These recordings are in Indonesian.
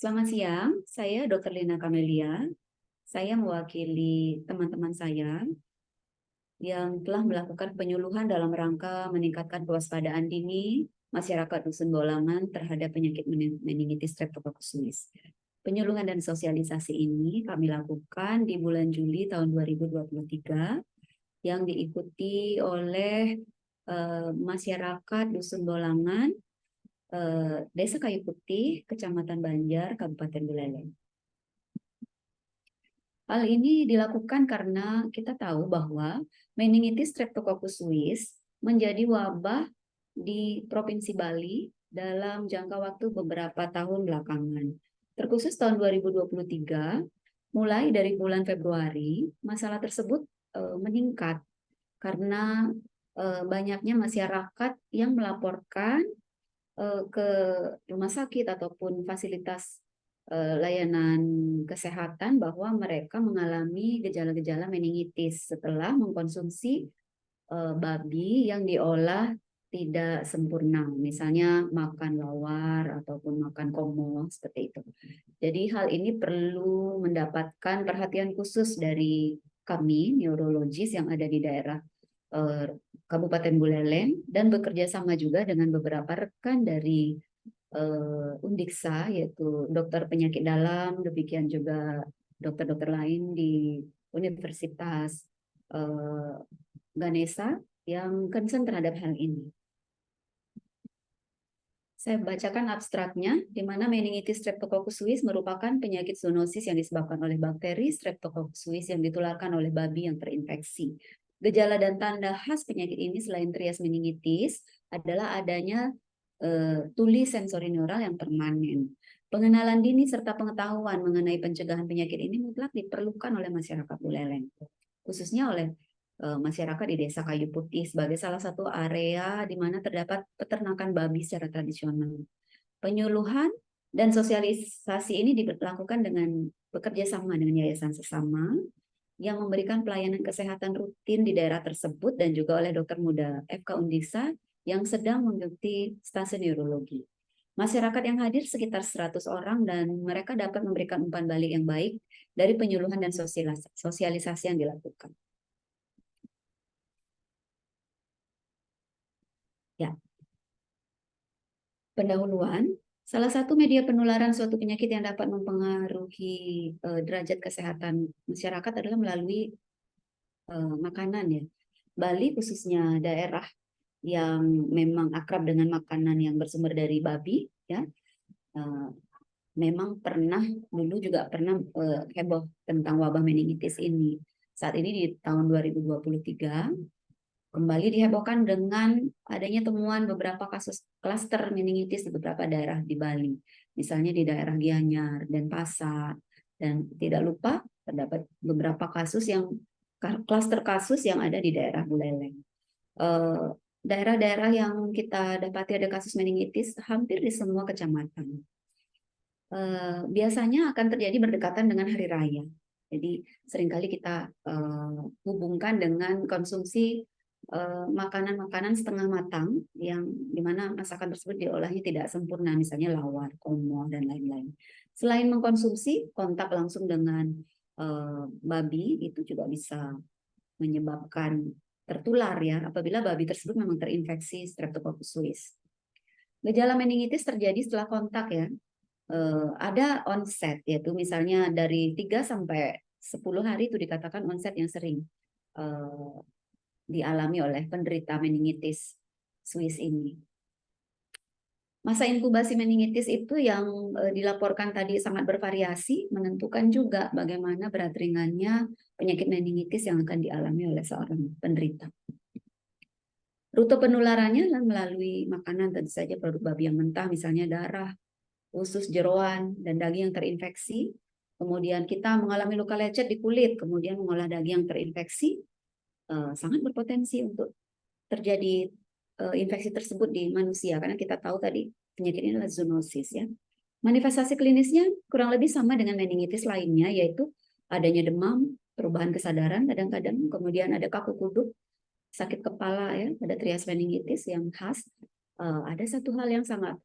Selamat siang, saya Dr. Lina Kamelia. Saya mewakili teman-teman saya yang telah melakukan penyuluhan dalam rangka meningkatkan kewaspadaan dini masyarakat Dusun Bolangan terhadap penyakit meningitis Streptococcus suis. Penyuluhan dan sosialisasi ini kami lakukan di bulan Juli tahun 2023 yang diikuti oleh masyarakat Dusun Bolangan, Desa Kayu Putih, Kecamatan Banjar, Kabupaten Buleleng. Hal ini dilakukan karena kita tahu bahwa meningitis Streptococcus suis menjadi wabah di Provinsi Bali dalam jangka waktu beberapa tahun belakangan. Terkhusus tahun 2023, mulai dari bulan Februari, masalah tersebut meningkat karena banyaknya masyarakat yang melaporkan ke rumah sakit ataupun fasilitas layanan kesehatan bahwa mereka mengalami gejala-gejala meningitis setelah mengkonsumsi babi yang diolah tidak sempurna, misalnya makan lawar ataupun makan komo seperti itu. Jadi hal ini perlu mendapatkan perhatian khusus dari kami neurologis yang ada di daerah Kabupaten Buleleng dan bekerja sama juga dengan beberapa rekan dari Undiksa, yaitu dokter penyakit dalam, demikian juga dokter-dokter lain di Universitas Ganesha yang concern terhadap hal ini. Saya bacakan abstraknya, di mana meningitis Streptococcus suis merupakan penyakit zoonosis yang disebabkan oleh bakteri Streptococcus suis yang ditularkan oleh babi yang terinfeksi. Gejala dan tanda khas penyakit ini selain trias meningitis adalah adanya tuli sensori neural yang permanen. Pengenalan dini serta pengetahuan mengenai pencegahan penyakit ini mutlak diperlukan oleh masyarakat Buleleng, khususnya oleh masyarakat di Desa Kayu Putih sebagai salah satu area di mana terdapat peternakan babi secara tradisional. Penyuluhan dan sosialisasi ini dilakukan dengan bekerja sama dengan yayasan sesama yang memberikan pelayanan kesehatan rutin di daerah tersebut dan juga oleh dokter muda FK Undiksa yang sedang mengikuti stasiun neurologi. Masyarakat yang hadir sekitar 100 orang dan mereka dapat memberikan umpan balik yang baik dari penyuluhan dan sosialisasi yang dilakukan. Ya. Pendahuluan, salah satu media penularan suatu penyakit yang dapat mempengaruhi derajat kesehatan masyarakat adalah melalui makanan ya. Bali khususnya daerah yang memang akrab dengan makanan yang bersumber dari babi ya. Memang dulu juga pernah heboh tentang wabah meningitis ini. Saat ini di tahun 2023 kembali dihebohkan dengan adanya temuan beberapa kasus klaster meningitis di beberapa daerah di Bali. Misalnya di daerah Gianyar, Denpasar, dan tidak lupa terdapat beberapa kasus yang klaster kasus yang ada di daerah Buleleng. Daerah-daerah yang kita dapati ada kasus meningitis hampir di semua kecamatan. Biasanya akan terjadi berdekatan dengan hari raya. Jadi seringkali kita hubungkan dengan konsumsi makanan-makanan setengah matang yang dimana masakan tersebut diolahnya tidak sempurna, misalnya lawar, komo, dan lain-lain. Selain mengkonsumsi, kontak langsung dengan babi itu juga bisa menyebabkan tertular ya apabila babi tersebut memang terinfeksi Streptococcus suis. Gejala meningitis terjadi setelah kontak ya. Ada onset yaitu misalnya dari 3 sampai 10 hari itu dikatakan onset yang sering dialami oleh penderita meningitis suis ini. Masa inkubasi meningitis itu yang dilaporkan tadi sangat bervariasi, menentukan juga bagaimana berat ringannya penyakit meningitis yang akan dialami oleh seorang penderita. Rute penularannya melalui makanan, tentu saja produk babi yang mentah, misalnya darah, usus, jeroan, dan daging yang terinfeksi. Kemudian kita mengalami luka lecet di kulit, kemudian mengolah daging yang terinfeksi, sangat berpotensi untuk terjadi infeksi tersebut di manusia karena kita tahu tadi penyakit ini adalah zoonosis ya. Manifestasi klinisnya kurang lebih sama dengan meningitis lainnya, yaitu adanya demam, perubahan kesadaran kadang-kadang, kemudian ada kaku kuduk, sakit kepala ya, ada trias meningitis yang khas. Ada satu hal yang sangat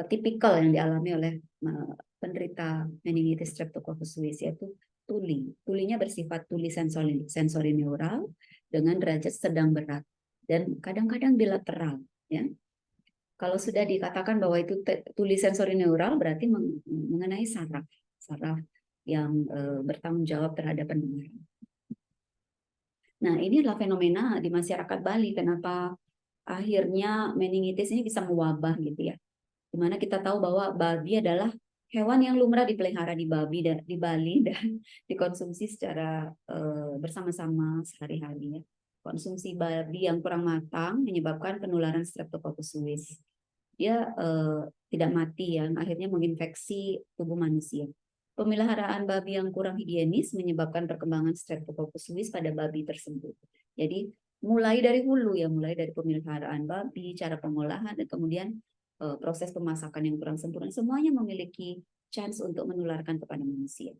tipikal yang dialami oleh penderita meningitis Streptococcus suis, yaitu tuli. Tulinya bersifat tuli sensori neural dengan derajat sedang berat dan kadang-kadang bilateral. Ya. Kalau sudah dikatakan bahwa itu tuli sensori neural, berarti mengenai saraf yang bertanggung jawab terhadap pendengaran. Nah, ini adalah fenomena di masyarakat Bali. Kenapa akhirnya meningitis ini bisa mewabah gitu ya? Dimana kita tahu bahwa babi adalah hewan yang lumrah dipelihara di Bali dan dikonsumsi secara bersama-sama sehari-hari. Ya. Konsumsi babi yang kurang matang menyebabkan penularan Streptococcus suis. Dia tidak mati yang akhirnya menginfeksi tubuh manusia. Pemeliharaan babi yang kurang higienis menyebabkan perkembangan Streptococcus suis pada babi tersebut. Jadi mulai dari hulu ya, mulai dari pemeliharaan babi, cara pengolahan, dan kemudian proses pemasakan yang kurang sempurna, semuanya memiliki chance untuk menularkan kepada manusia.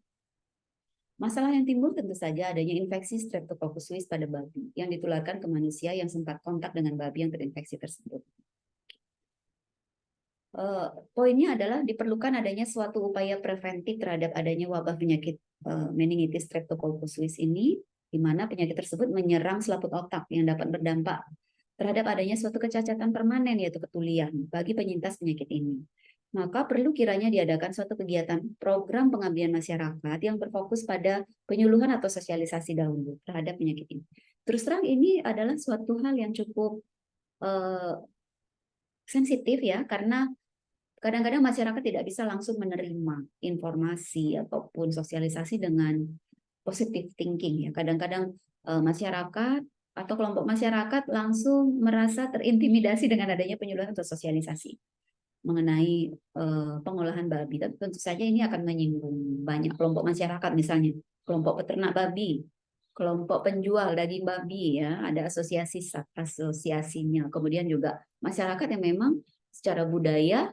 Masalah yang timbul tentu saja adanya infeksi Streptococcus suis pada babi yang ditularkan ke manusia yang sempat kontak dengan babi yang terinfeksi tersebut. Poinnya adalah diperlukan adanya suatu upaya preventif terhadap adanya wabah penyakit meningitis Streptococcus suis ini, di mana penyakit tersebut menyerang selaput otak yang dapat berdampak terhadap adanya suatu kecacatan permanen, yaitu ketulian bagi penyintas penyakit ini. Maka perlu kiranya diadakan suatu kegiatan program pengabdian masyarakat yang berfokus pada penyuluhan atau sosialisasi dahulu terhadap penyakit ini. Terus terang ini adalah suatu hal yang cukup sensitif ya, karena kadang-kadang masyarakat tidak bisa langsung menerima informasi ataupun sosialisasi dengan positive thinking ya. Kadang-kadang masyarakat atau kelompok masyarakat langsung merasa terintimidasi dengan adanya penyuluhan atau sosialisasi mengenai pengolahan babi. Tapi tentu saja ini akan menyinggung banyak kelompok masyarakat, misalnya kelompok peternak babi, kelompok penjual daging babi ya, ada asosiasinya. Kemudian juga masyarakat yang memang secara budaya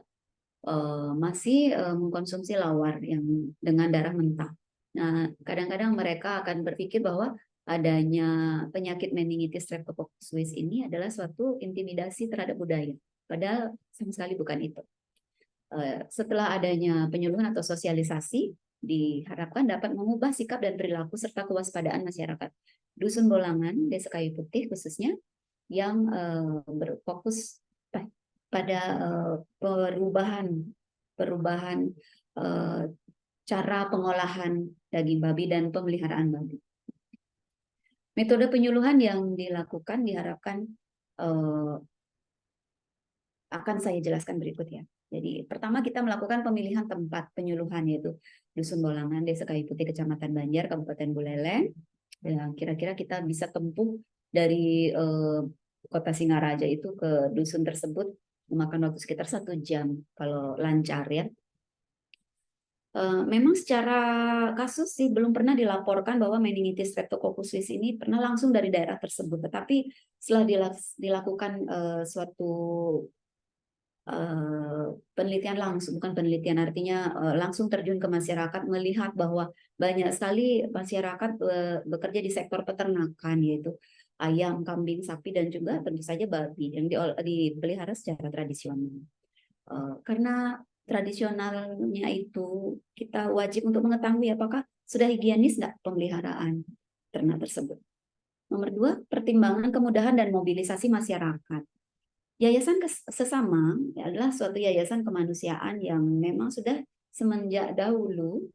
masih mengkonsumsi lawar yang dengan darah mentah. Nah, kadang-kadang mereka akan berpikir bahwa adanya penyakit meningitis Streptococcus suis ini adalah suatu intimidasi terhadap budaya. Padahal sama sekali bukan itu. Setelah adanya penyuluhan atau sosialisasi, diharapkan dapat mengubah sikap dan perilaku serta kewaspadaan masyarakat. Dusun Bolangan, Desa Kayu Putih khususnya, yang berfokus pada perubahan cara pengolahan daging babi dan pemeliharaan babi. Metode penyuluhan yang dilakukan diharapkan akan saya jelaskan berikut ya. Jadi pertama kita melakukan pemilihan tempat penyuluhan, yaitu Dusun Bolangan, Desa Kayu Putih, Kecamatan Banjar, Kabupaten Buleleng. Ya, kira-kira kita bisa tempuh dari Kota Singaraja itu ke dusun tersebut memakan waktu sekitar 1 jam kalau lancar ya. Memang secara kasus sih belum pernah dilaporkan bahwa meningitis Streptococcus suis ini pernah langsung dari daerah tersebut. Tetapi setelah dilakukan suatu penelitian langsung, bukan penelitian artinya langsung terjun ke masyarakat, melihat bahwa banyak sekali masyarakat bekerja di sektor peternakan, yaitu ayam, kambing, sapi, dan juga tentu saja babi yang dipelihara secara tradisional. Karena tradisionalnya itu kita wajib untuk mengetahui apakah sudah higienis nggak pemeliharaan ternak tersebut. Nomor 2, pertimbangan kemudahan dan mobilisasi masyarakat. Yayasan Sesama adalah suatu yayasan kemanusiaan yang memang sudah semenjak dahulu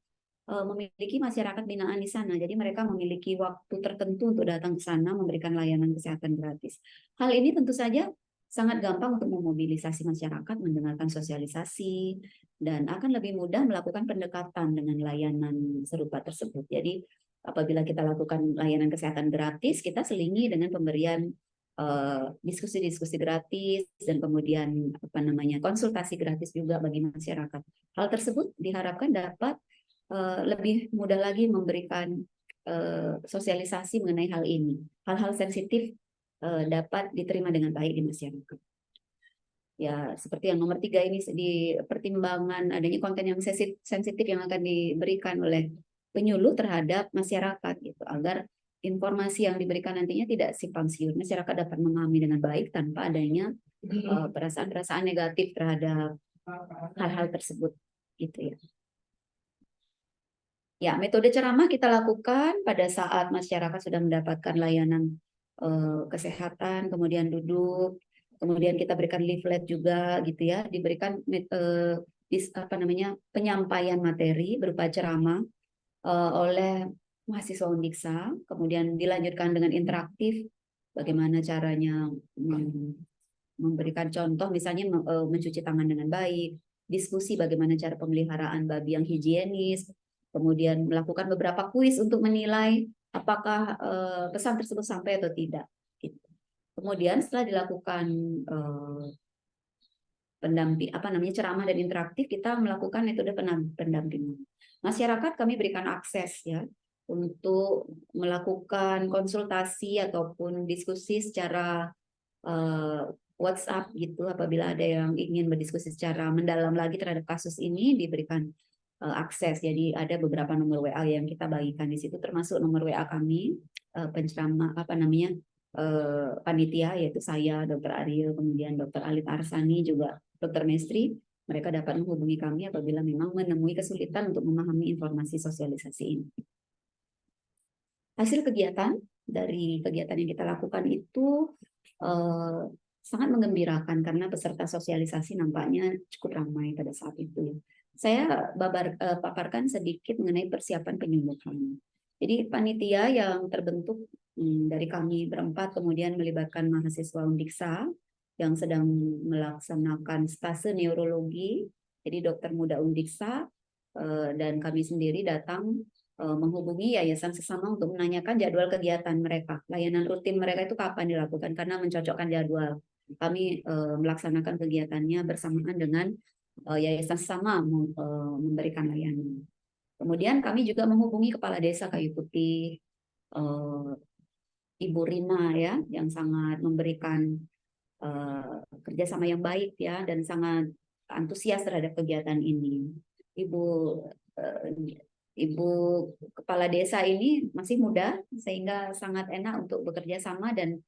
memiliki masyarakat binaan di sana. Jadi mereka memiliki waktu tertentu untuk datang ke sana memberikan layanan kesehatan gratis. Hal ini tentu saja sangat gampang untuk memobilisasi masyarakat, mendengarkan sosialisasi, dan akan lebih mudah melakukan pendekatan dengan layanan serupa tersebut. Jadi apabila kita lakukan layanan kesehatan gratis, kita selingi dengan pemberian diskusi-diskusi gratis dan kemudian konsultasi gratis juga bagi masyarakat. Hal tersebut diharapkan dapat lebih mudah lagi memberikan sosialisasi mengenai hal ini. Hal-hal sensitif dapat diterima dengan baik di masyarakat. Ya, seperti yang nomor 3 ini, di pertimbangan adanya konten yang sensitif yang akan diberikan oleh penyuluh terhadap masyarakat gitu, agar informasi yang diberikan nantinya tidak simpang siur. Masyarakat dapat memahami dengan baik tanpa adanya perasaan-perasaan negatif terhadap hal-hal tersebut gitu ya. Ya, metode ceramah kita lakukan pada saat masyarakat sudah mendapatkan layanan kesehatan, kemudian duduk, kemudian kita berikan leaflet juga gitu ya, diberikan penyampaian materi berupa ceramah oleh mahasiswa Undiksa, kemudian dilanjutkan dengan interaktif, bagaimana caranya memberikan contoh, misalnya mencuci tangan dengan baik, diskusi bagaimana cara pemeliharaan babi yang higienis, kemudian melakukan beberapa kuis untuk menilai apakah pesan tersebut sampai atau tidak. Gitu. Kemudian setelah dilakukan ceramah dan interaktif, kita melakukan metode pendampingan. Masyarakat kami berikan akses ya untuk melakukan konsultasi ataupun diskusi secara WhatsApp gitu, apabila ada yang ingin berdiskusi secara mendalam lagi terhadap kasus ini, diberikan akses. Jadi ada beberapa nomor WA yang kita bagikan di situ, termasuk nomor WA kami penceramah panitia, yaitu saya, Dr. Ariel, kemudian Dr. Alit Arsani, juga Dr. Mestri. Mereka dapat menghubungi kami apabila memang menemui kesulitan untuk memahami informasi sosialisasi ini. Hasil kegiatan dari kegiatan yang kita lakukan itu sangat menggembirakan karena peserta sosialisasi nampaknya cukup ramai pada saat itu. Saya paparkan sedikit mengenai persiapan penyembuhan. Jadi panitia yang terbentuk dari kami berempat, kemudian melibatkan mahasiswa Undiksa yang sedang melaksanakan stase neurologi, jadi dokter muda Undiksa, dan kami sendiri datang menghubungi yayasan sesama untuk menanyakan jadwal kegiatan mereka. Layanan rutin mereka itu kapan dilakukan, karena mencocokkan jadwal. Kami melaksanakan kegiatannya bersamaan dengan yayasan sesama memberikan layanan. Kemudian kami juga menghubungi Kepala Desa Kayu Putih, Ibu Rina ya, yang sangat memberikan kerjasama yang baik ya, dan sangat antusias terhadap kegiatan ini. Ibu Kepala Desa ini masih muda, sehingga sangat enak untuk bekerja sama, dan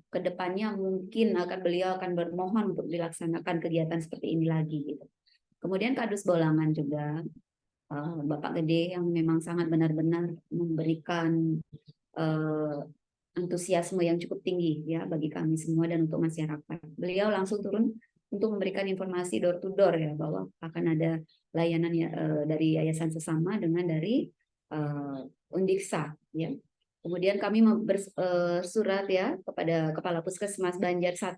kedepannya mungkin beliau akan bermohon untuk dilaksanakan kegiatan seperti ini lagi. Gitu. Kemudian Kadus Bolangan juga, Bapak Gede yang memang sangat benar-benar memberikan antusiasme yang cukup tinggi ya bagi kami semua dan untuk masyarakat. Beliau langsung turun untuk memberikan informasi door to door ya, bahwa akan ada layanan ya, dari yayasan sesama dengan dari Undiksa ya. Kemudian kami bersurat ya kepada Kepala Puskesmas Banjar 1,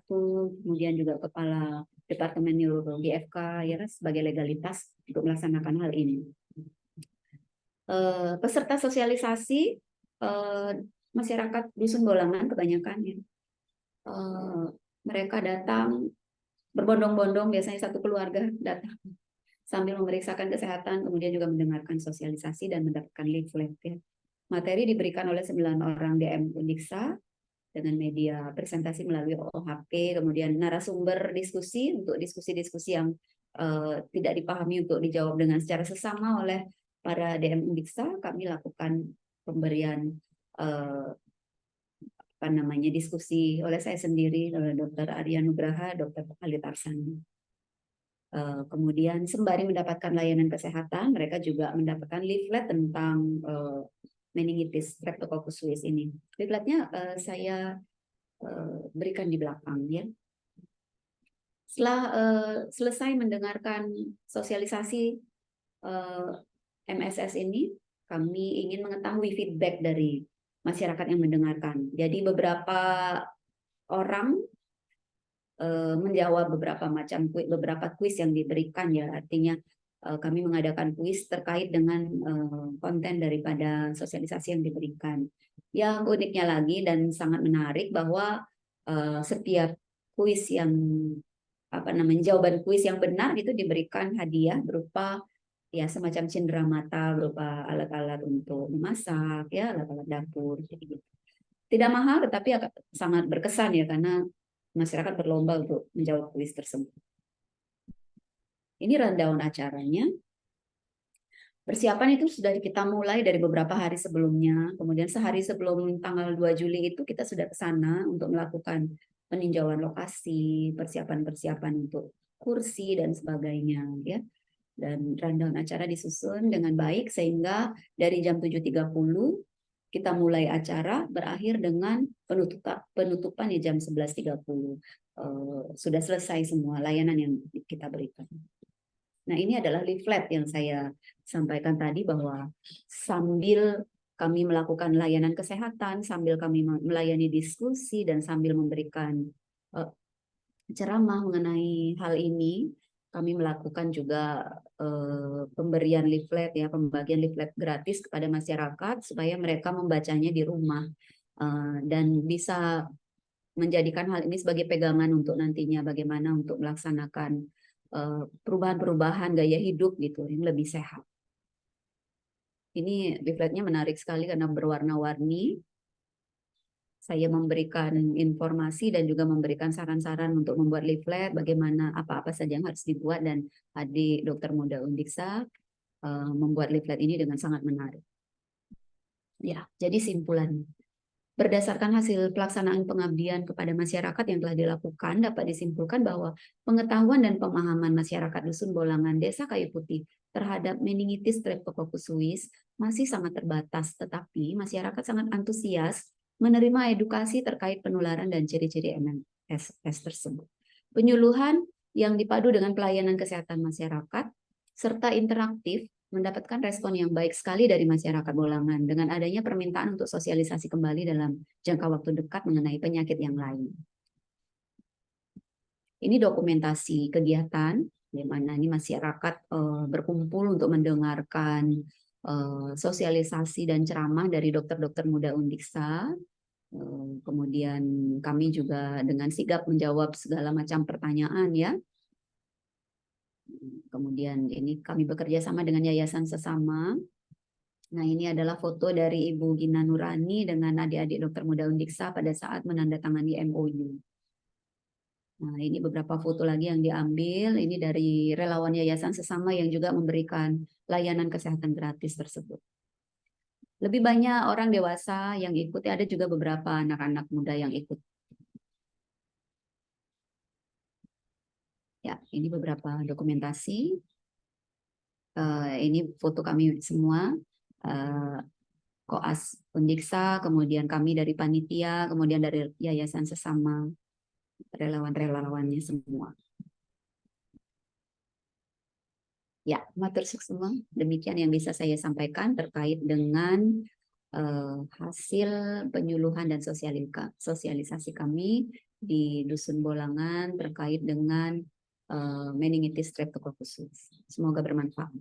kemudian juga Kepala Departemen Neurologi FK ya sebagai legalitas untuk melaksanakan hal ini. Peserta sosialisasi masyarakat Dusun Bolangan kebanyakan ya. Mereka datang berbondong-bondong, biasanya satu keluarga datang sambil memeriksakan kesehatan, kemudian juga mendengarkan sosialisasi dan mendapatkan leaflet ya. Materi diberikan oleh 9 orang DM Undiksa dengan media presentasi melalui OHP, kemudian narasumber diskusi untuk diskusi-diskusi yang tidak dipahami untuk dijawab dengan secara sesama oleh para DM Undiksa. Kami lakukan pemberian diskusi oleh saya sendiri, oleh Dr. Arya Nugraha, Dr. Alit Arsani. Kemudian sembari mendapatkan layanan kesehatan, mereka juga mendapatkan leaflet tentang meningitis Streptococcus suis ini. Leafletnya saya berikan di belakang ya. Setelah selesai mendengarkan sosialisasi MSS ini, kami ingin mengetahui feedback dari masyarakat yang mendengarkan. Jadi beberapa orang menjawab beberapa kuis yang diberikan ya, artinya kami mengadakan kuis terkait dengan konten daripada sosialisasi yang diberikan. Yang uniknya lagi dan sangat menarik bahwa setiap kuis yang jawaban kuis yang benar itu diberikan hadiah berupa ya semacam cindera mata, berupa alat-alat untuk memasak ya, alat-alat dapur gitu. Tidak mahal tetapi sangat berkesan ya, karena masyarakat berlomba untuk menjawab kuis tersebut. Ini rundown acaranya. Persiapan itu sudah kita mulai dari beberapa hari sebelumnya. Kemudian sehari sebelum tanggal 2 Juli itu kita sudah ke sana untuk melakukan peninjauan lokasi, persiapan-persiapan untuk kursi dan sebagainya ya. Dan rundown acara disusun dengan baik sehingga dari jam 7.30 kita mulai acara, berakhir dengan penutupan di jam 11.30. Sudah selesai semua layanan yang kita berikan. Nah, ini adalah leaflet yang saya sampaikan tadi bahwa sambil kami melakukan layanan kesehatan, sambil kami melayani diskusi, dan sambil memberikan ceramah mengenai hal ini, kami melakukan juga pemberian leaflet ya, pembagian leaflet gratis kepada masyarakat supaya mereka membacanya di rumah dan bisa menjadikan hal ini sebagai pegangan untuk nantinya bagaimana untuk melaksanakan perubahan-perubahan gaya hidup gitu yang lebih sehat. Ini leafletnya menarik sekali karena berwarna-warni. Saya memberikan informasi dan juga memberikan saran-saran untuk membuat leaflet, bagaimana apa-apa saja yang harus dibuat, dan adik Dokter Muda Undiksa membuat leaflet ini dengan sangat menarik. Ya, jadi simpulan. Berdasarkan hasil pelaksanaan pengabdian kepada masyarakat yang telah dilakukan, dapat disimpulkan bahwa pengetahuan dan pemahaman masyarakat Dusun Bolangan, Desa Kayu Putih terhadap meningitis Streptococcus suis masih sangat terbatas, tetapi masyarakat sangat antusias menerima edukasi terkait penularan dan ciri-ciri MMS tersebut. Penyuluhan yang dipadu dengan pelayanan kesehatan masyarakat serta interaktif mendapatkan respon yang baik sekali dari masyarakat Bolangan dengan adanya permintaan untuk sosialisasi kembali dalam jangka waktu dekat mengenai penyakit yang lain. Ini dokumentasi kegiatan di mana ini masyarakat berkumpul untuk mendengarkan sosialisasi dan ceramah dari dokter-dokter muda Undiksa. Kemudian kami juga dengan sigap menjawab segala macam pertanyaan ya. Kemudian ini kami bekerja sama dengan Yayasan Sesama. Nah, ini adalah foto dari Ibu Gina Nurani dengan adik-adik Dokter Muda Undiksa pada saat menandatangani MOU. Nah, ini beberapa foto lagi yang diambil. Ini dari relawan Yayasan Sesama yang juga memberikan layanan kesehatan gratis tersebut. Lebih banyak orang dewasa yang ikut, ada juga beberapa anak-anak muda yang ikut. Ya, ini beberapa dokumentasi. Ini foto kami semua. Koas Undiksa, kemudian kami dari panitia, kemudian dari Yayasan Sesama, relawan-relawannya semua. Ya, matur semua. Demikian yang bisa saya sampaikan terkait dengan hasil penyuluhan dan sosialisasi kami di Dusun Bolangan terkait dengan meningitis Streptococcus. Semoga bermanfaat.